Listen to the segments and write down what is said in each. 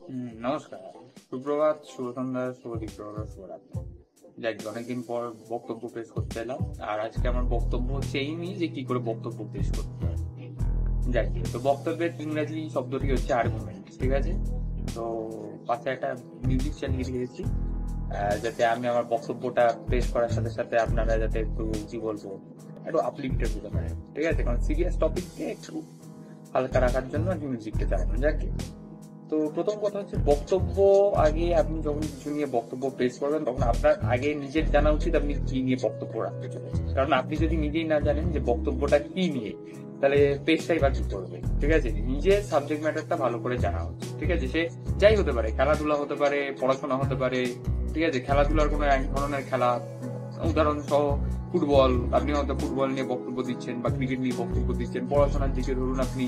নমস্কার, সুপ্রভাত, শুভ সন্ধ্যা, শুভ দুপুর, শুভরাত্রি। যাক, অনেকদিন পর বক্তব্য পেশ করতে এলাম। আর আজকে আমার বক্তব্য হচ্ছে এই নিয়ে যে কি করে বক্তব্য পেশ করতে হয়। যাক, তো বক্তব্যের ইংরাজি শব্দটি হচ্ছে আর্গুমেন্ট, ঠিক আছে? তো পাশে একটা মিউজিক চালিয়ে দিয়েছি, যাতে আমি আমার বক্তব্যটা পেশ করার সাথে সাথে আপনারা যাতে একটু কি বলবো, একটু আপলিফটেড হতে পারে, ঠিক আছে? কারণ সিরিয়াস টপিককে একটু হালকা রাখার জন্য মিউজিকটা চালানো। যাক, তো প্রথম কথা হচ্ছে বক্তব্য। আগে আপনি যখন কিছু নিয়ে বক্তব্য পেশ করবেন তখন আপনার আগে নিজের জানা উচিত আপনি কি নিয়ে বক্তব্য রাখতে চলেছেন। কারণ আপনি যদি নিজেই না জানেন যে বক্তব্যটা কি নিয়ে, তাহলে পেশটাই বা কি করবে, ঠিক আছে? নিজের সাবজেক্ট ম্যাটারটা ভালো করে জানা উচিত, ঠিক আছে? সে যাই হতে পারে, খেলাধুলা হতে পারে, পড়াশোনা হতে পারে, ঠিক আছে? খেলাধুলার কোনো এক ধরনের খেলা, উদাহরণ সহ ফুটবল, আপনি হয়তো ফুটবল নিয়ে বক্তব্য দিচ্ছেন বা ক্রিকেট নিয়ে বক্তব্য দিচ্ছেন। পড়াশোনার দিকে ধরুন আপনি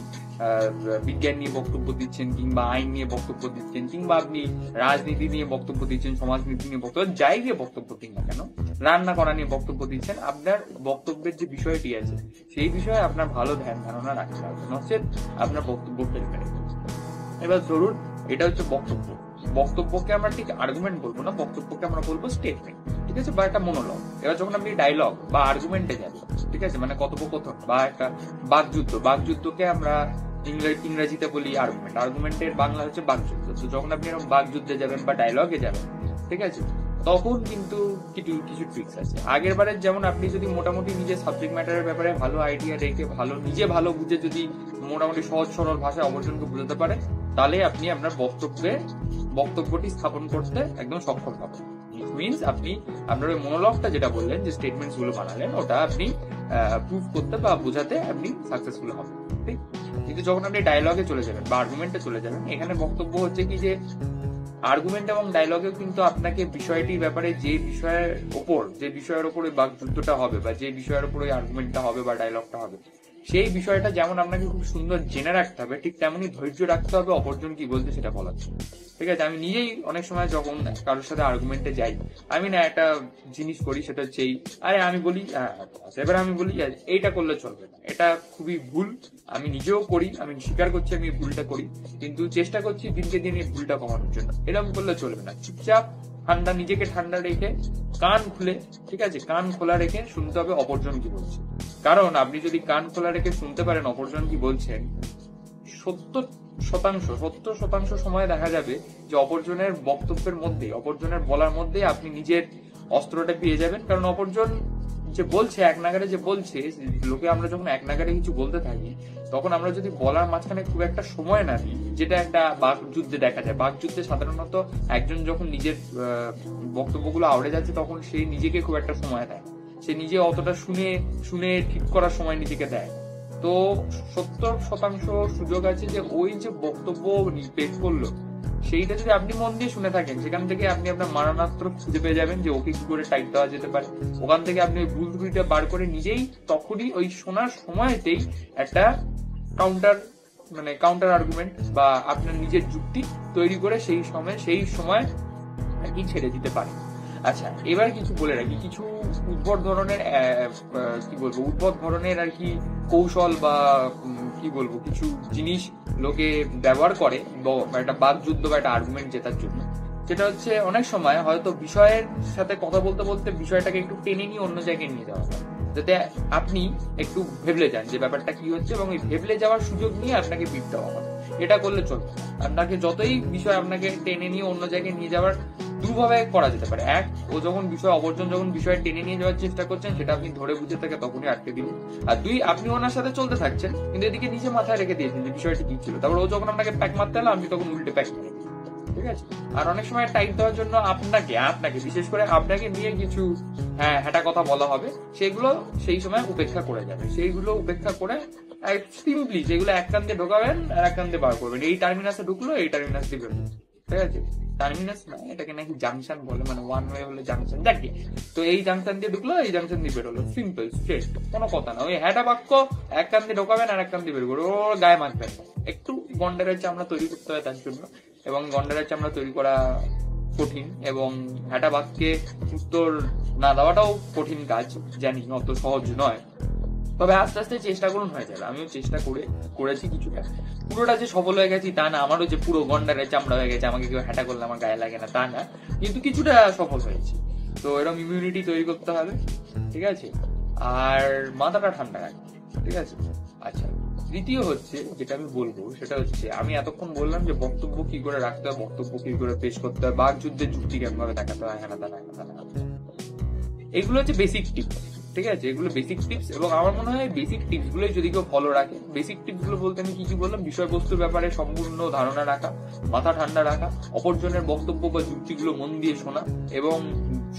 বিজ্ঞান নিয়ে বক্তব্য দিচ্ছেন, কিংবা আইন নিয়ে বক্তব্য দিচ্ছেন, কিংবা আপনি রাজনীতি নিয়ে বক্তব্য দিচ্ছেন, সমাজনীতি নিয়ে বক্তব্য, যাই নিয়ে বক্তব্য দিন না কেন, রান্না করা নিয়ে বক্তব্য দিচ্ছেন, আপনার বক্তব্যের যে বিষয়টি আছে সেই বিষয়ে আপনার ভালো ধ্যান ধারণা রাখতে হবে, নচেত আপনার বক্তব্য ফেলবে। এবার ধরুন এটা হচ্ছে বক্তব্য। বক্তব্যকে আমরা ঠিক আর্গুমেন্ট বলবো না, বক্তব্যকে আমরা বলবো স্টেটমেন্ট, ঠিক আছে? বা একটা মনোলগ। এবার যখন আপনি ডায়লগ বা আর্গুমেন্টে যাবেন, ঠিক আছে, মানে কথোপকথন বা একটা বাকযুদ্ধ, বাকযুদ্ধকে আমরা ইংরেজিতে বলি আর্গুমেন্ট, আর্গুমেন্টের বাংলা হচ্ছে বাকযুদ্ধ। তো যখন আপনি এরকম বাকযুদ্ধে যাবেন বা ডায়লগে যাবেন, ঠিক আছে, তখন কিন্তু কিছু কিছু ট্রিক্স আছে। আগের বারের যেমন আপনি যদি মোটামুটি নিজের সাবজেক্ট ম্যাটারের ব্যাপারে ভালো আইডিয়া রেখে নিজে ভালো বুঝে যদি মোটামুটি সহজ সরল ভাষায় অপরজনকে বোঝাতে পারেন, তাহলে আপনি আপনার বক্তব্যটি স্থাপন করতে একদম সক্ষম হবেন। মিনস আপনি আপনার ওই মনোলগটা যেটা বললেন, যে স্টেটমেন্টস গুলো বানালেন, ওটা আপনি প্রুভ করতে বা বোঝাতে আপনি সাকসেসফুল হবেন, ঠিক? কিন্তু যখন আপনি ডায়লগে চলে যাবেন বা আর্গুমেন্টে চলে যাবেন, এখানে বক্তব্য হচ্ছে কি যে আর্গুমেন্ট এবং ডায়লগে কিন্তু আপনাকে বিষয়টির ব্যাপারে যে বিষয়ের ওপর ওই বাকযুদ্ধটা হবে বা যে বিষয়ের ওপর ওই আর্গুমেন্টটা হবে বা ডায়লগটা হবে, সেই বিষয়টা যেমন আপনাকে খুব সুন্দর জেনে রাখতে হবে, ঠিক তেমনই ধৈর্য রাখতে হবে অপরজন কি বলছে সেটা বলার জন্য, ঠিক আছে? আমি নিজেই অনেক সময় যখন কারোর সাথে আর্গুমেন্টে যাই, আমি না একটা জিনিস করি, সেটা হচ্ছে আমি বলি এবার আমি বলি এইটা করলে চলবে না, এটা খুবই ভুল। আমি নিজেও করি, আমি স্বীকার করছি আমি ভুলটা করি, কিন্তু চেষ্টা করছি দিনকে দিন এই ভুলটা কমানোর জন্য। এরকম করলে চলবে না। চুপচাপ নিজেকে ঠান্ডা রেখে কান খুলে, ঠিক আছে, কান খোলা রেখে শুনতে হবে অপরজন কি বলছে। কারণ আপনি যদি কান খোলা রেখে শুনতে পারেন অপরজন কি বলছেন, 70% সময় দেখা যাবে যে অপরজনের বক্তব্যের মধ্যে, অপরজনের বলার মধ্যে আপনি নিজের অস্ত্রটা পেয়ে যাবেন। কারণ অপরজন যে বলছে, এক নাগারে যে বলছে, লোকে আমরা যখন এক নাগারে কিছু বলতে থাকি, তখন আমরা যদি বলার মাঝখানে খুব একটা সময় না দিই, যেটা একটা বাকযুদ্ধে দেখা যায়। বাকযুদ্ধে সাধারণত একজন যখন নিজের বক্তব্যগুলো আওড়ে যাচ্ছে, তখন সে নিজেকে খুব একটা সময় দেয়, সে নিজে অতটা শুনে শুনে ঠিক করার সময় নিজেকে দেয়। তো 70% সুযোগ আছে যে ওই যে বক্তব্য পেশ করলো, সেইটা যদি আপনি মন দিয়ে শুনে থাকেন, সেখান থেকে আপনি আপনার মারণাস্ত্র খুঁজে পেয়ে যাবেন যে ওকে কি করে টাইপ দেওয়া যেতে পারে। ওখান থেকে আপনি ওই ভুল ত্রুটিটা বার করে নিজেই তখনই ওই শোনার সময়তেই একটা কাউন্টার আর্গুমেন্ট বা আপনার নিজের যুক্তি তৈরি করে সেই সময় আর কি ছেড়ে দিতে পারে। আচ্ছা, এবার কিছু বলে রাখি, কিছু উদ্ভট ধরনের আর কি কৌশল বা কি বলবো কিছু জিনিস লোকে ব্যবহার করে একটা বাকযুদ্ধ বা একটা আর্গুমেন্ট জেতার জন্য। যেটা হচ্ছে অনেক সময় হয়তো বিষয়ের সাথে কথা বলতে বলতে বিষয়টাকে একটু টেনে নিয়ে অন্য জায়গায় নিয়ে যাওয়া হয়, যাতে আপনি একটু ভেবলে যান যে ব্যাপারটা কি হচ্ছে, এবং এই ভেবলে যাওয়ার সুযোগ নিয়ে আপনাকে বিট দেওয়া হবে। এটা করলে চলবে না। আপনাকে যতই বিষয় আপনাকে টেনে নিয়ে অন্য জায়গায় নিয়ে যাওয়ার দুভাবে করা যেতে পারে। এক, অপরজন যখন বিষয় টেনে নিয়ে যাওয়ার চেষ্টা করছেন, সেটা আপনি ধরে বুঝে তাকে তখনই আটকে দিন। আর দুই, আপনি ওনার সাথে চলতে থাকছেন, কিন্তু এদিকে নিজে মাথায় রেখে দিয়েছেন যে বিষয়টি কি ছিল। তারপর ও যখন আপনাকে প্যাক মারতে এলো, আপনি তখন উল্টে প্যাক মেরে দিন, ঠিক আছে? আর অনেক সময় টাইপ দেওয়ার জন্য আপনাকে বিশেষ করে আপনাকে নিয়ে কিছু হ্যাটা কথা বলা হবে, সেগুলো সেই সময় উপেক্ষা করে যাবে। সেইগুলো উপেক্ষা করে সিম্পলি যেগুলো এক কান দিয়ে ঢোকাবেন আর এক কান দিয়ে বার করবেন। এই টার্মিনাসে ঢুকলো, এই টার্মিনাস দিয়ে বেরোলো, ঠিক আছে? টার্মিনাস না, এটাকে নাকি জাংশন বলে, মানে ওয়ান ওয়ে হলে জাংশন, দেখি। তো এই জাংশন দিয়ে ঢুকলো, এই জাংশন দিয়ে বেরোলো, সিম্পল স্ট্রেট, কোনো কথা না। ওই হ্যাটা বাক্য এক কান দিয়ে ঢোকাবেন আর এক কান দিয়ে বের করবেন, ওর গায়ে মাখবেন। একটু গন্ডারের চামড়া তৈরি করতে হয় তার জন্য, এবং গন্ডারের চামড়া তৈরি করা কঠিন, এবং হ্যাটা বাক্যে উত্তর না দেওয়াটাও কঠিন কাজ, জানি অত সহজ নয়। তবে আস্তে আস্তে চেষ্টা করুন হয়ে যাবে। আমিও চেষ্টা করেছি কিছুটা, পুরোটা যে সফল হয়ে গেছি তা না, আমারও যে পুরো গন্ডারে চামড়া হয়ে গেছে, আমাকে কেউ হ্যাটা করলে আমার গায়ে লাগে না তা না, কিন্তু কিছুটা সফল হয়েছি। তো এরকম ইমিউনিটি তৈরি করতে হবে, ঠিক আছে, আর মাথাটা ঠান্ডা রাখবে, ঠিক আছে। আচ্ছা, তৃতীয় হচ্ছে যেটা আমি বলবো সেটা হচ্ছে, আমি এতক্ষণ বললাম যে বক্তব্য কি করে রাখতে হয়, বক্তব্য কি করে পেশ করতে হয়, বাক যুদ্ধের যুক্তি কেমন ভাবে দেখাতে হয়, হ্যাঁ না, এগুলো হচ্ছে বেসিক টিপস, ঠিক আছে, এগুলো বেসিক টিপস। এবং আমার মনে হয় বেসিক টিপস গুলো যদি কেউ ফলো রাখে, বেসিক টিপস গুলো বলতে আমি কি বললাম, বিষয়বস্তুর ব্যাপারে সম্পূর্ণ ধারণা রাখা, মাথা ঠান্ডা রাখা, অপরজনের বক্তব্য বা যুক্তিগুলো মন দিয়ে শোনা, এবং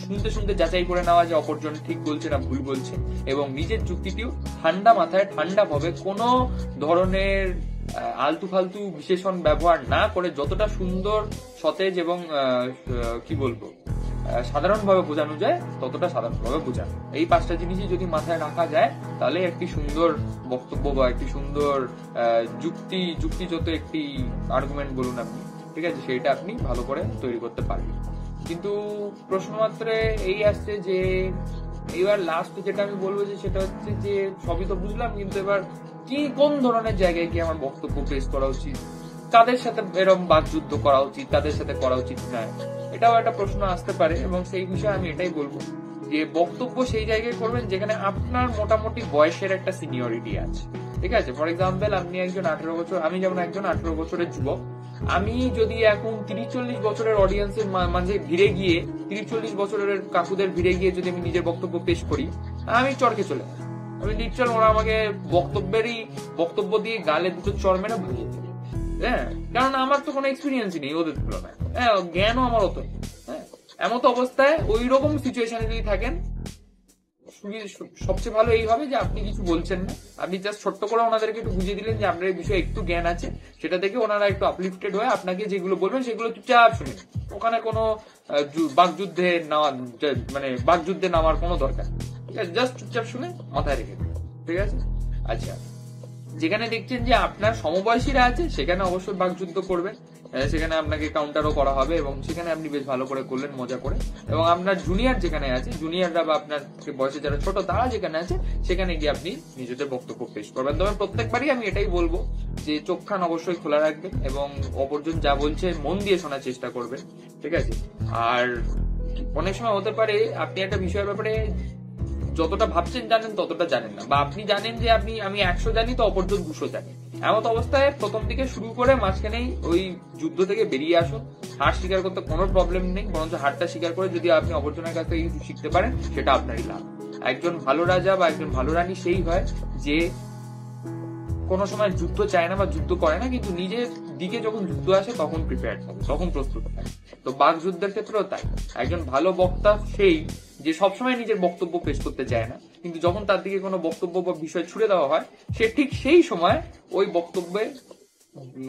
শুনতে শুনতে যাচাই করে নেওয়া যে অপরজন ঠিক বলছে না ভুল বলছে, এবং নিজের যুক্তিটিও ঠান্ডা মাথায় ঠান্ডা ভাবে কোনো ধরনের আলতু ফালতু বিশেষণ ব্যবহার না করে যতটা সুন্দর, সতেজ এবং কি বলবো সাধারণভাবে বোঝানো যায় ততটা সাধারণভাবে বোঝানো। এই 5টা জিনিসই যদি মাথায় রাখা যায় তাহলে একটি সুন্দর বক্তব্য বা একটি সুন্দর যুক্তিযুক্ত একটি আর্গুমেন্ট বলুন আপনি, ঠিক আছে, সেইটা আপনি ভালো করে তৈরি করতে পারবেন। কিন্তু প্রশ্ন মাত্রে এই আসছে যে এবার লাস্ট যেটা আমি বলবো যে সেটা হচ্ছে যে সবই তো বুঝলাম, কিন্তু এবার কোন ধরনের জায়গায় কি আমার বক্তব্য পেশ করা উচিত, কাদের সাথে এরকম বাকযুদ্ধ করা উচিত, কাদের সাথে করা উচিত না, এটাও একটা প্রশ্ন আসতে পারে। এবং সেই বিষয়ে আমি এটাই বলবো যে বক্তব্য সেই জায়গায় করবেন যেখানে আপনার মোটামুটি বয়সের একটা সিনিয়রিটি আছে, ঠিক আছে। ফর এক্সাম্পল, আপনি একজন 18 বছর, আমি যেমন একজন 18 বছরের যুবক, আমি যদি এখন 30-40 বছরের অডিয়েন্সের মাঝে ভিড়ে গিয়ে 30-40 বছরের কাকুদের ভিড়ে গিয়ে যদি আমি নিজের বক্তব্য পেশ করি, আমি চরকে চলে যাই। আমি লিটারাল ওরা আমাকে বক্তব্য দিয়ে গালে দুটো চর মেরে ভুলিয়ে দেবে, হ্যাঁ, কারণ আমার তো কোনো এক্সপিরিয়েন্সই নেই ওদের তুলনায়, হ্যাঁ, জ্ঞানও আমার অত নেই, হ্যাঁ। এমত অবস্থায় ওই রকম সিচুয়েশনে যদি থাকেন, সবচেয়ে ভালো এই হবে যে আপনি কিছু বলছেন না, আপনি জাস্ট ছোট্ট করে ওনাদেরকে একটু বুঝিয়ে দিলেন যে আপনার এই বিষয়ে একটু জ্ঞান আছে, সেটা থেকে ওনারা একটু আপলিফটেড হয়ে আপনাকে যেগুলো বলবেন সেগুলো চুপচাপ শুনে, ওখানে কোনো বাকযুদ্ধে নামার কোনো দরকার, ঠিক আছে, জাস্ট চুপচাপ শুনে মাথায় রেখে দিন, ঠিক আছে। আচ্ছা, যেখানে দেখছেন যে আপনার সমবয়সীরা আছে সেখানে অবশ্যই বাকযুদ্ধ করবেন, সেখানে আপনাকে কাউন্টারও করা হবে এবং সেখানে আপনি বেশ ভালো করে করলেন মজা করে। এবং আপনার জুনিয়র যেখানে আছে, জুনিয়ররা বা আপনার বয়সে যারা ছোট তারা যেখানে আছে সেখানে গিয়ে আপনি নিজেদের বক্তব্য পেশ করবেন। তবে প্রত্যেকবারই আমি এটাই বলবো যে চোখ কান অবশ্যই খোলা রাখবেন এবং অপরজন যা বলছে মন দিয়ে শোনার চেষ্টা করবেন, ঠিক আছে। আর অনেক সময় হতে পারে আপনি একটা বিষয়ের ব্যাপারে যতটা ভাবছেন জানেন ততটা জানেন না, বা আপনি জানেন যে আমি 100 জানি তো অপরজন 200 জানে। এমন অবস্থায় প্রথম দিকে শুরু করে মাঝখানেই ওই যুদ্ধ থেকে বেরিয়ে আসুন। হার স্বীকার করতে কোনো প্রবলেম নেই, বরঞ্চ হারটা স্বীকার করে যদি আপনি অপরজনের কাছ থেকে কিছু শিখতে পারেন সেটা আপনারই লাভ। একজন ভালো রাজা বা একজন ভালো রানী সেই হয় যে কোনো সময় যুদ্ধ চায় না বা যুদ্ধ করে না, কিন্তু নিজের দিকে যখন যুদ্ধ আসে তখন প্রিপেয়ার থাকে, তখন প্রস্তুত থাকে। তো বাকযুদ্ধের ক্ষেত্রেও তাই, একজন ভালো বক্তা সেই যে সবসময় নিজের বক্তব্য পেশ করতে চায় না, কিন্তু যখন তার দিকে কোনো বক্তব্য বা বিষয় ছুড়ে দেওয়া হয় সে ঠিক সেই সময় ওই বক্তব্যে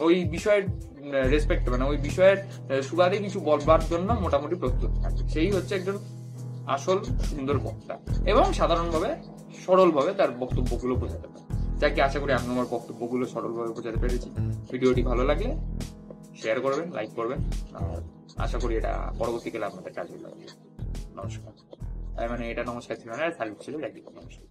ওই বিষয়ের রেসপেক্ট, মানে ওই বিষয়ের সুবাদে কিছু বলবার জন্য মোটামুটি প্রস্তুত থাকে। সেই হচ্ছে একজন আসল সুন্দর বক্তা এবং সাধারণভাবে সরলভাবে তার বক্তব্যগুলো বোঝাতে পারে। যাকে আশা করি আমি আমার বক্তব্যগুলো সরলভাবে বোঝাতে পেরেছি। ভিডিওটি ভালো লাগলে শেয়ার করবেন, লাইক করবেন, আর আশা করি এটা পরবর্তীকালে আপনাদের কাজে লাগবে। নমস্কার। মানে এটা নমস্কার ছিল না, স্যালুট ছিল। নমস্কার।